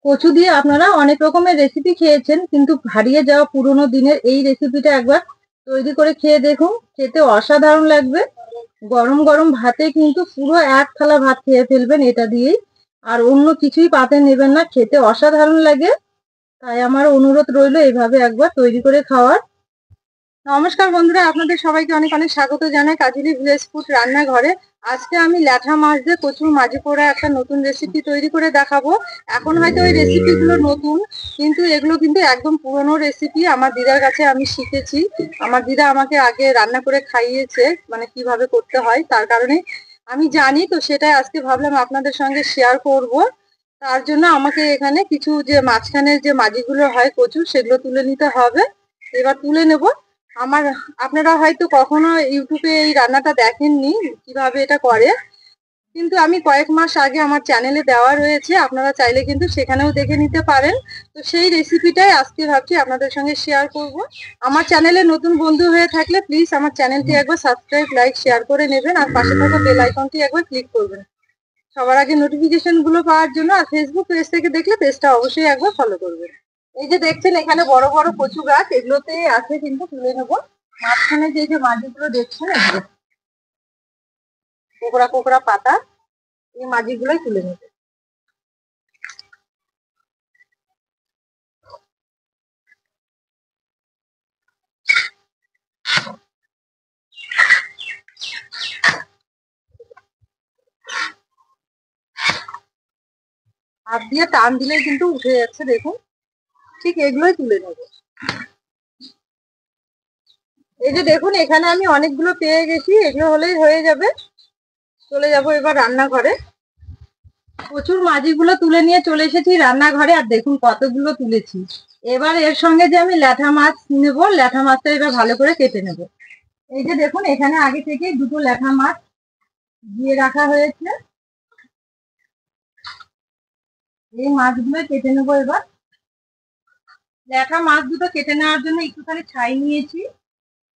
কচু দিয়ে আপনারা অনেক রকমের রেসিপি খেয়েছেন, কিন্তু হারিয়ে যাওয়া পুরোনো দিনের এই রেসিপিটা একবার তৈরি করে খেয়ে দেখুন, খেতে অসাধারণ লাগবে। গরম গরম ভাতে কিন্তু পুরো এক থালা ভাত খেয়ে ফেলবেন এটা দিয়েই। আর অন্য কিছুই পাতে নেবেন না, খেতে অসাধারণ লাগে। তাই আমার অনুরোধ রইল এইভাবে একবার তৈরি করে খাওয়ার। নমস্কার বন্ধুরা, আপনাদের সবাইকে অনেক অনেক স্বাগত জানাই কাজলি ভিলেজ ফুড রান্নাঘরে। আজকে আমি ল্যাঠা মাছ দিয়ে কচুর মাঝি পোড়া একটা নতুন রেসিপি তৈরি করে দেখাবো। এখন হয়তো ওই রেসিপিগুলো নতুন, কিন্তু এগুলো কিন্তু একদম পুরনো রেসিপি। আমার দিদার কাছে আমি শিখেছি। আমার দিদা আমাকে আগে রান্না করে খাইয়েছে, মানে কিভাবে করতে হয়, তার কারণে আমি জানি। তো সেটাই আজকে ভাবলাম আপনাদের সঙ্গে শেয়ার করব। তার জন্য আমাকে এখানে কিছু যে মাঝখানের যে মাঝিগুলো হয় কচু, সেগুলো তুলে নিতে হবে। এবার তুলে নেব। আমার আপনারা হয়তো কখনো ইউটিউবে এই রান্নাটা দেখেননি কিভাবে এটা করে, কিন্তু আমি কয়েক মাস আগে আমার চ্যানেলে দেওয়া রয়েছে, আপনারা চাইলে কিন্তু সেখানেও দেখে নিতে পারেন। তো সেই রেসিপিটাই আজকে ভাবছি আপনাদের সঙ্গে শেয়ার করব। আমার চ্যানেলে নতুন বন্ধু হয়ে থাকলে প্লিজ আমার চ্যানেলটি একবার সাবস্ক্রাইব, লাইক, শেয়ার করে নেবেন, আর পাশে থাকা বেল আইকনটি একবার ক্লিক করবেন সবার আগে নোটিফিকেশন গুলো পাওয়ার জন্য। আর ফেসবুক পেজ থেকে দেখলে পেজটা অবশ্যই একবার ফলো করবেন। এই যে দেখছেন এখানে বড় বড় কচু গাছ, এগুলোতে আছে, কিন্তু তুলে নেবো। মাঝখানে যে যে মাটিগুলো দেখছেন, এগুলো কোকড়া কোকড়া পাতা, এই মাটিগুলোই তুলে নেবে। হাত দিয়ে টান দিলেই কিন্তু উঠে যাচ্ছে, দেখুন। ঠিক এগুলোই তুলে নেবো। এই যে দেখুন এখানে আমি অনেকগুলো পেয়ে গেছি, এগুলো হলেই হয়ে যাবে। চলে যাব এবার রান্নাঘরে। প্রচুর মাঝিগুলো তুলে নিয়ে চলে এসেছি রান্নাঘরে, আর দেখুন কতগুলো তুলেছি। এবার এর সঙ্গে যে আমি ল্যাঠা মাছ নেবো, ল্যাঠা মাছটা এবার ভালো করে কেটে নেব। এই যে দেখুন এখানে আগে থেকে দুটো ল্যাঠা মাছ দিয়ে রাখা হয়েছে, এই মাছগুলো কেটে নেবো এবার। ল্যাঠা মাছ দুটো কেটে নেওয়ার জন্য একটুখানি ছাই নিয়েছি,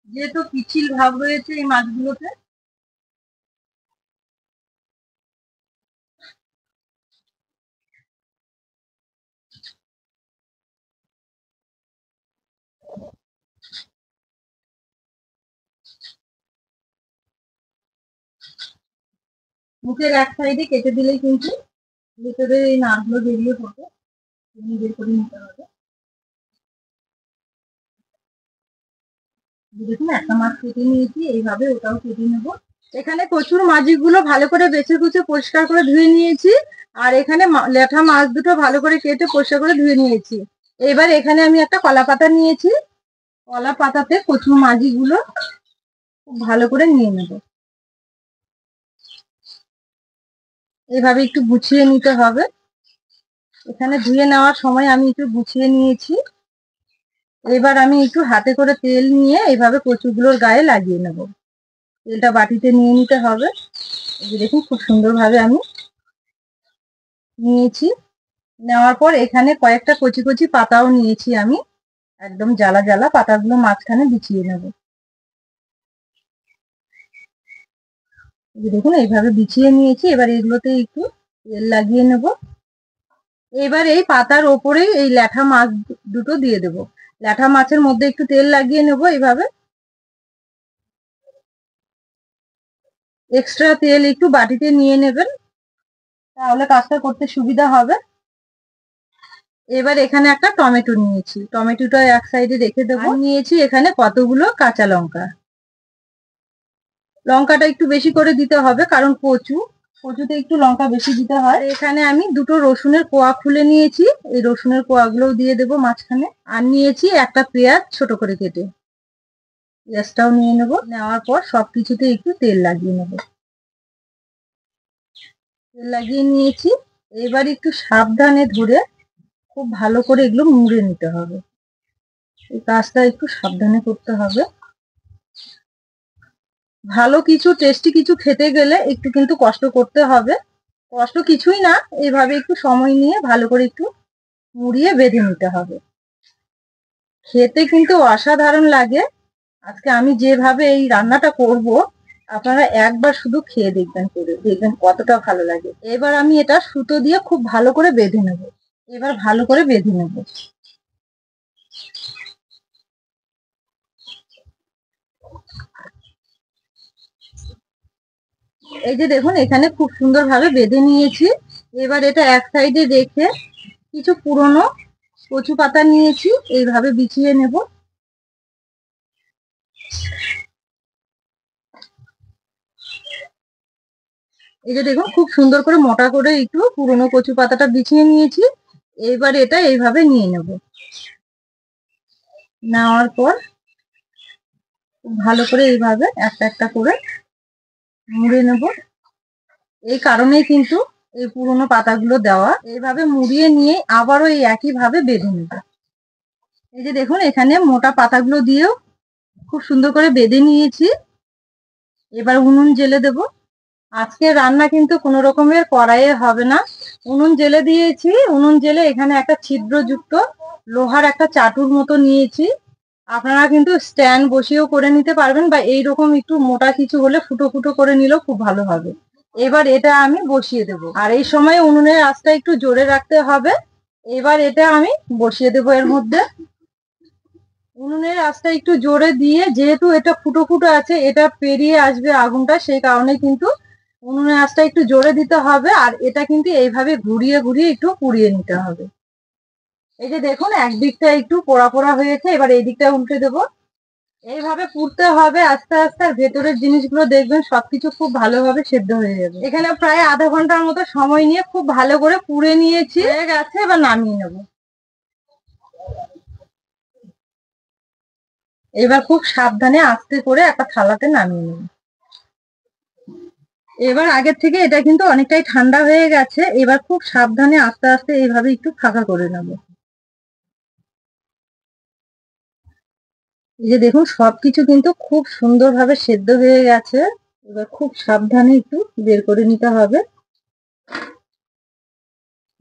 যেহেতু পিচ্ছিল ভাব রয়েছে এই মাছগুলোতে। মুখের এক সাইডে কেটে দিলেই কিন্তু ভেতরে এই নাড়গুলো বেরিয়ে পড়বে, বের করে নিতে হবে। দেখুন একটা মাছ কেটে নিয়েছি, এইভাবে ওটাও কেটে নেব। এখানে কচুর মাছগুলো ভালো করে বেছে কুচে পরিষ্কার করে ধুয়ে নিয়েছি, আর এখানে ল্যাঠা মাছ দুটো ভালো করে কেটে পরিষ্কার করে ধুয়ে নিয়েছি। এবার এখানে আমি একটা কলা পাতা নিয়েছি, কলা পাতাতে কচুর মাছগুলো খুব ভালো করে নিয়ে নেব। এইভাবে একটু গুছিয়ে নিতে হবে। এখানে ধুয়ে নেওয়ার সময় আমি একটু গুছিয়ে নিয়েছি। এবার আমি একটু হাতে করে তেল নিয়ে এইভাবে কচুগুলোর গায়ে লাগিয়ে নেব। তেলটা বাটিতে নিয়ে নিতে হবে। এই দেখুন খুব সুন্দরভাবে আমি নিয়েছি। নেওয়ার পর এখানে কয়েকটা কচি কচি পাতাও নিয়েছি আমি, একদম জ্বালা জ্বালা পাতাগুলো মাঝখানে বিছিয়ে নেব। দেখুন এইভাবে বিছিয়ে নিয়েছি। এবার এগুলোতে একটু তেল লাগিয়ে নেব। এবার এই পাতার ওপরে এই ল্যাঠা মাছ দুটো দিয়ে দেব। ল্যাঠা মাছের মধ্যে একটু তেল লাগিয়ে নেব এইভাবে। এক্সট্রা তেল একটু বাটিতে নিয়ে নেবেন, তাহলে কাজটা করতে সুবিধা হবে। এবার এখানে একটা টমেটো নিয়েছি, টমেটোটা এক সাইডে রেখে দেবো। নিয়েছি এখানে কতগুলো কাঁচা লঙ্কা। লঙ্কাটা একটু বেশি করে দিতে হবে, কারণ কচুতে একটু লঙ্কা বেশি দিতে হয়। এখানে আমি দুটো রসুনের কোয়া খুলে নিয়েছি, এই রসুনের কোয়াগুলোও দিয়ে দেবো মাঝখানে। আর নিয়েছি একটা পেঁয়াজ ছোট করে কেটে, পেঁয়াজটাও নিয়ে নেবো। নেওয়ার পর সবকিছুতে একটু তেল লাগিয়ে নেবো। তেল লাগিয়ে নিয়েছি। এবার একটু সাবধানে ধরে খুব ভালো করে এগুলো মুড়ে নিতে হবে। এই কাজটা একটু সাবধানে করতে হবে। ভালো কিছু টেস্টি কিছু খেতে গেলে একটু কিন্তু কষ্ট করতে হবে। কষ্ট কিছুই না, এইভাবে একটু সময় নিয়ে ভালো করে একটু মুড়িয়ে বেঁধে নিতে হবে। খেতে কিন্তু অসাধারণ লাগে। আজকে আমি যেভাবে এই রান্নাটা করব, আপনারা একবার শুধু খেয়ে দেখবেন, করে দেখবেন কতটা ভালো লাগে। এবার আমি এটা সুতো দিয়ে খুব ভালো করে বেঁধে নেব। এবার ভালো করে বেঁধে নেব। এই যে দেখুন এখানে খুব সুন্দরভাবে বেঁধে নিয়েছি। এবার এটা এক সাইডে রেখে কিছু পুরনো কচু পাতা নিয়েছি, এইভাবে বিছিয়ে নেব। এই যে দেখুন খুব সুন্দর করে মোটা করে একটু পুরনো কচু পাতাটা বিছিয়ে নিয়েছি। এবার এটা এইভাবে নিয়ে নেব। নেওয়ার পর ভালো করে এইভাবে একটা একটা করে মুড়ে নেব। এই কারণেই কিন্তু এই পুরনো পাতাগুলো দেওয়া। এইভাবে মুড়িয়ে নিয়ে আবারও এই একই ভাবে বেঁধে নেব। এই যে দেখুন এখানে মোটা পাতাগুলো দিয়েও খুব সুন্দর করে বেঁধে নিয়েছি। এবার উনুন জ্বেলে দেব। আজকে রান্না কিন্তু কোনো রকমের কড়াইয়ে হবে না, উনুন জ্বেলে দিয়েছি। উনুন জ্বেলে এখানে একটা ছিদ্রযুক্ত লোহার একটা চাটুর মতো নিয়েছি। আপনারা কিন্তু স্ট্যান্ড বসিয়েও করে নিতে পারবেন, বা এইরকম একটু মোটা কিছু হলে ফুটো ফুটো করে নিলেও খুব ভালো হবে। এবার এটা আমি বসিয়ে দেব, আর এই সময় উনুনের আঁচটা একটু জোরে রাখতে হবে। এবার এটা আমি বসিয়ে দেব এর মধ্যে। উনুনের আঁচটা একটু জোরে দিয়ে, যেহেতু এটা ফুটো ফুটো আছে, এটা পেরিয়ে আসবে আগুনটা, সেই কারণে কিন্তু উনুনের আঁচটা একটু জোরে দিতে হবে। আর এটা কিন্তু এইভাবে ঘুরিয়ে ঘুরিয়ে একটু পুড়িয়ে নিতে হবে। এই যে দেখুন একদিকটা একটু পোড়া পোড়া হয়েছে, এবার এই দিকটা উল্টে দেবো। এইভাবে পুড়তে হবে আস্তে আস্তে, আর ভেতরের জিনিসগুলো দেখবেন সবকিছু খুব ভালোভাবে সেদ্ধ হয়ে যাবে। এখানে প্রায় আধা ঘন্টার মতো সময় নিয়ে খুব ভালো করে পুড়ে নিয়েছি, হয়ে গেছে। এবার নামিয়ে নেব। এবার খুব সাবধানে আস্তে করে একটা থালাতে নামিয়ে নেব। এবার আগের থেকে এটা কিন্তু অনেকটাই ঠান্ডা হয়ে গেছে। এবার খুব সাবধানে আস্তে আস্তে এইভাবে একটু ফাঁকা করে নেব। এই যে দেখুন সবকিছু কিন্তু খুব সুন্দরভাবে সেদ্ধ হয়ে গেছে। এবার খুব সাবধানে একটু বের করে নিতে হবে,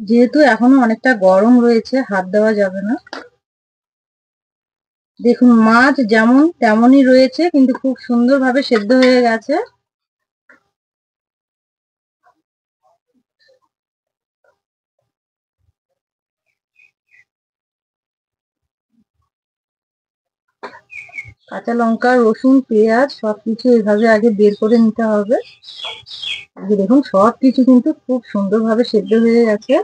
যেহেতু এখনো অনেকটা গরম রয়েছে, হাত দেওয়া যাবে না। দেখুন মাছ যেমন তেমনই রয়েছে, কিন্তু খুব সুন্দরভাবে সেদ্ধ হয়ে গেছে। কাঁচা লঙ্কা, রসুন, পেঁয়াজ সবকিছু এইভাবে আগে বের করে নিতে হবে। দেখুন সবকিছু কিন্তু খুব সুন্দরভাবে সেদ্ধ হয়ে গেছে।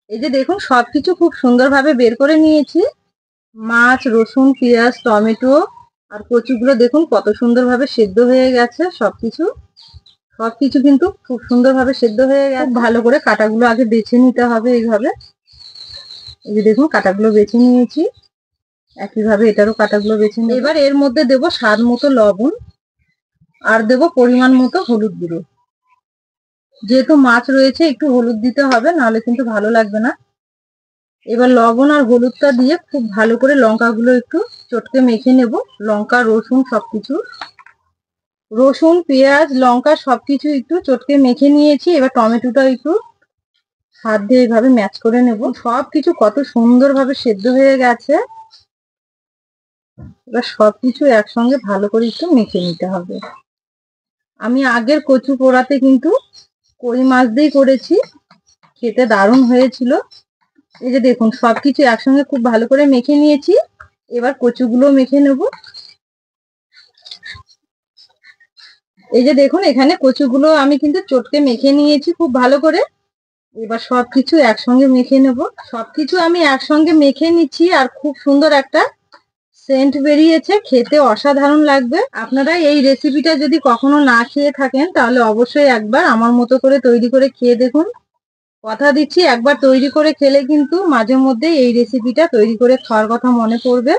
এই যে দেখুন সবকিছু খুব সুন্দরভাবে বের করে নিয়েছি। মাছ, রসুন, পেঁয়াজ, টমেটো আর কচুগুলো দেখুন কত সুন্দরভাবে সেদ্ধ হয়ে গেছে। সবকিছু সবকিছু কিন্তু খুব সুন্দরভাবে সেদ্ধ হয়ে গেছে। ভালো করে কাটাগুলো আগে বেছে নিতে হবে এইভাবে। এই যে দেখুন কাটাগুলো বেছে নিয়েছি, একইভাবে এটারও কাটাগুলো বেছে নিই। এবার এর মধ্যে দেব স্বাদ মতো লবণ, আর দেব পরিমাণ মতো হলুদ গুঁড়ো। যেহেতু মাছ রয়েছে একটু হলুদ দিতে হবে, নাহলে কিন্তু ভালো লাগবে না। এবার লবণ আর হলুদটা দিয়ে খুব ভালো করে লঙ্কাগুলো একটু চটকে মেখে নেব। লঙ্কা, রসুন সবকিছু, রসুন, পেঁয়াজ, লঙ্কা সবকিছু একটু চটকে মেখে নিয়েছি। এবার টমেটোটা একটু হাত দিয়ে এইভাবে ম্যাচ করে নেব। সবকিছু কত সুন্দরভাবে সেদ্ধ হয়ে গেছে। এবার সবকিছু একসঙ্গে ভালো করে একটু মেখে নিতে হবে। আমি আগের কচু পোড়াতে কিন্তু কই মাছ দিয়েই করেছি, খেতে দারুণ হয়েছিল। এই যে দেখুন সবকিছু একসঙ্গে খুব ভালো করে মেখে নিয়েছি। এবার কচুগুলো মেখে নেব। এই যে দেখুন এখানে কচুগুলো আমি কিন্তু চটকে মেখে নিয়েছি খুব ভালো করে। এবার সবকিছু একসঙ্গে মেখে নেব। সবকিছু আমি একসঙ্গে মেখে নিচ্ছি, আর খুব সুন্দর একটা সেন্ট বেরিয়েছে, খেতে অসাধারণ লাগবে। আপনারা এই রেসিপিটা যদি কখনো না খেয়ে থাকেন, তাহলে অবশ্যই একবার আমার মতো করে তৈরি করে খেয়ে দেখুন। কথা দিচ্ছি একবার তৈরি করে খেলে কিন্তু মাঝে মধ্যে এই রেসিপিটা তৈরি করে খাওয়ার কথা মনে পড়বে।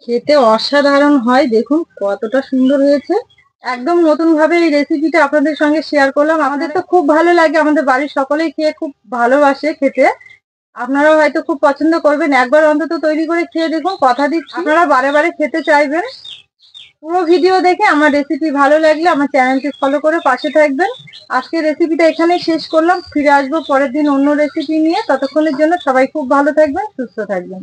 খেতে অসাধারণ হয়, দেখুন কতটা সুন্দর হয়েছে। একদম নতুন ভাবে এই রেসিপিটা আপনাদের সঙ্গে শেয়ার করলাম। আমাদের তো খুব ভালো লাগে, আমাদের বাড়ির সকলেই খেয়ে খুব ভালোবাসে খেতে। আপনারাও হয়তো খুব পছন্দ করবেন, একবার অন্তত তৈরি করে খেয়ে দেখুন। কথা দিচ্ছি আপনারা বারে বারে খেতে চাইবেন। পুরো ভিডিও দেখে আমার রেসিপি ভালো লাগলে আমার চ্যানেলটি ফলো করে পাশে থাকবেন। আজকে রেসিপিটা এখানেই শেষ করলাম, ফিরে আসবো পরের দিন অন্য রেসিপি নিয়ে। ততক্ষণের জন্য সবাই খুব ভালো থাকবেন, সুস্থ থাকবেন।